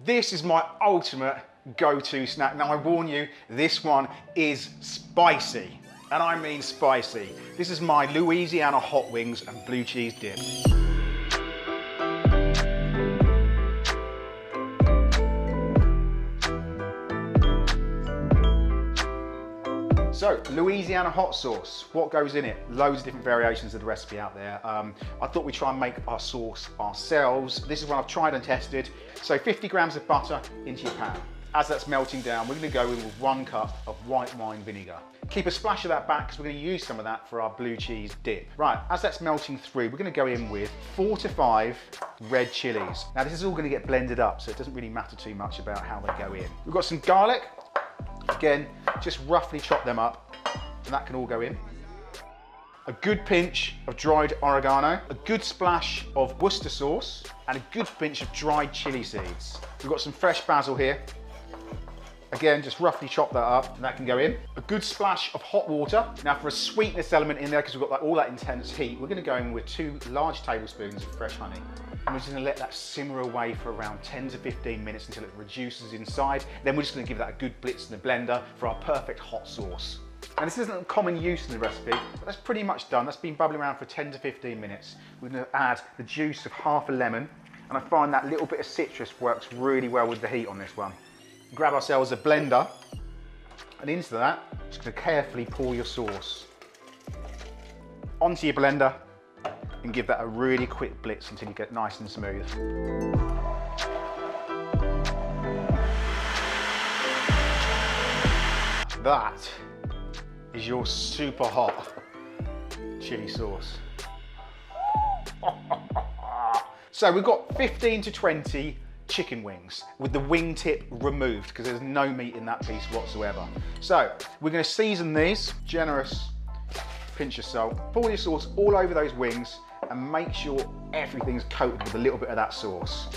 This is my ultimate go-to snack. Now I warn you, this one is spicy, and I mean spicy. This is my Louisiana hot wings and blue cheese dip. So, Louisiana hot sauce, what goes in it? Loads of different variations of the recipe out there. I thought we'd try and make our sauce ourselves. This is one I've tried and tested. So 50 grams of butter into your pan. As that's melting down, we're gonna go in with 1 cup of white wine vinegar. Keep a splash of that back because we're gonna use some of that for our blue cheese dip. Right, as that's melting through, we're gonna go in with 4 to 5 red chilies. Now this is all gonna get blended up, so it doesn't really matter too much about how they go in. We've got some garlic. Again, just roughly chop them up, and that can all go in. A good pinch of dried oregano, a good splash of Worcester sauce, and a good pinch of dried chili seeds. We've got some fresh basil here. Again, just roughly chop that up, and that can go in. A good splash of hot water. Now for a sweetness element in there, because we've got all that intense heat, we're gonna go in with 2 large tablespoons of fresh honey. And we're just gonna let that simmer away for around 10 to 15 minutes until it reduces inside. Then we're just gonna give that a good blitz in the blender for our perfect hot sauce. And this isn't a common use in the recipe, but that's pretty much done. That's been bubbling around for 10 to 15 minutes. We're gonna add the juice of half a lemon, and I find that little bit of citrus works really well with the heat on this one. Grab ourselves a blender, and into that, just gonna carefully pour your sauce onto your blender, and give that a really quick blitz until you get nice and smooth. That is your super hot chili sauce. So we've got 15 to 20 chicken wings with the wing tip removed because there's no meat in that piece whatsoever. So we're going to season these, generous pinch of salt, pour your sauce all over those wings and make sure everything's coated with a little bit of that sauce.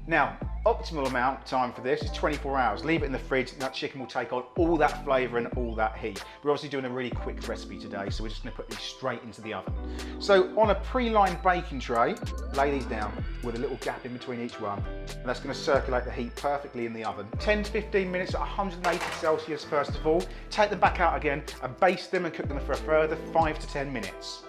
Now, optimal amount time for this is 24 hours. Leave it in the fridge and that chicken will take on all that flavour and all that heat. We're obviously doing a really quick recipe today, so we're just going to put these straight into the oven. So on a pre-lined baking tray, lay these down with a little gap in between each one, and that's going to circulate the heat perfectly in the oven. 10 to 15 minutes at 180 Celsius first of all. Take them back out again and baste them and cook them for a further 5 to 10 minutes.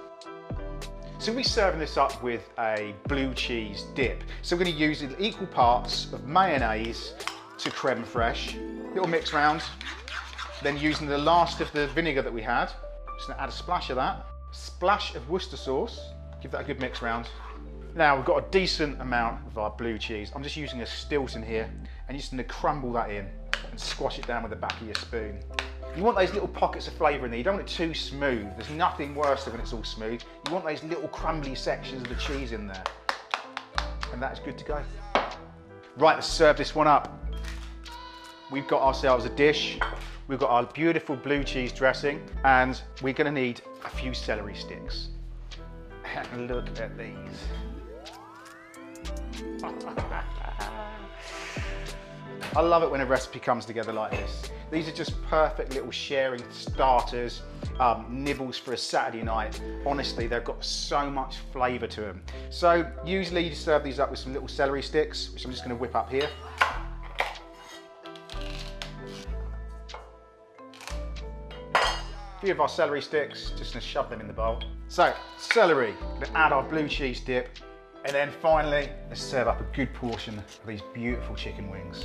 So we'll be serving this up with a blue cheese dip. So we're going to use equal parts of mayonnaise to creme fraiche, little mix round, then using the last of the vinegar that we had, just going to add a splash of that, splash of Worcester sauce, give that a good mix round. Now we've got a decent amount of our blue cheese. I'm just using a Stilton here, and you're just going to crumble that in and squash it down with the back of your spoon. You want those little pockets of flavour in there. You don't want it too smooth. There's nothing worse than when it's all smooth. You want those little crumbly sections of the cheese in there. And that's good to go. Right, let's serve this one up. We've got ourselves a dish. We've got our beautiful blue cheese dressing, and we're going to need a few celery sticks. And look at these. I love it when a recipe comes together like this. These are just perfect little sharing starters, nibbles for a Saturday night. Honestly, they've got so much flavour to them. So usually you serve these up with some little celery sticks, which I'm just going to whip up here. A few of our celery sticks, just going to shove them in the bowl. So celery, we're going to add our blue cheese dip, and then finally let's serve up a good portion of these beautiful chicken wings.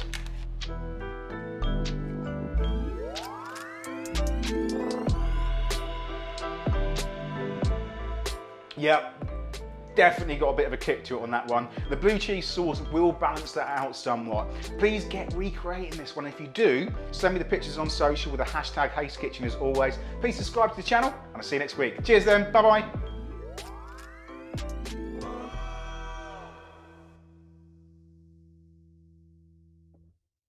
Yep, definitely got a bit of a kick to it on that one. The blue cheese sauce will balance that out somewhat. Please get recreating this one. If you do, send me the pictures on social with the hashtag HasteKitchen as always. Please subscribe to the channel, and I'll see you next week. Cheers then, bye bye.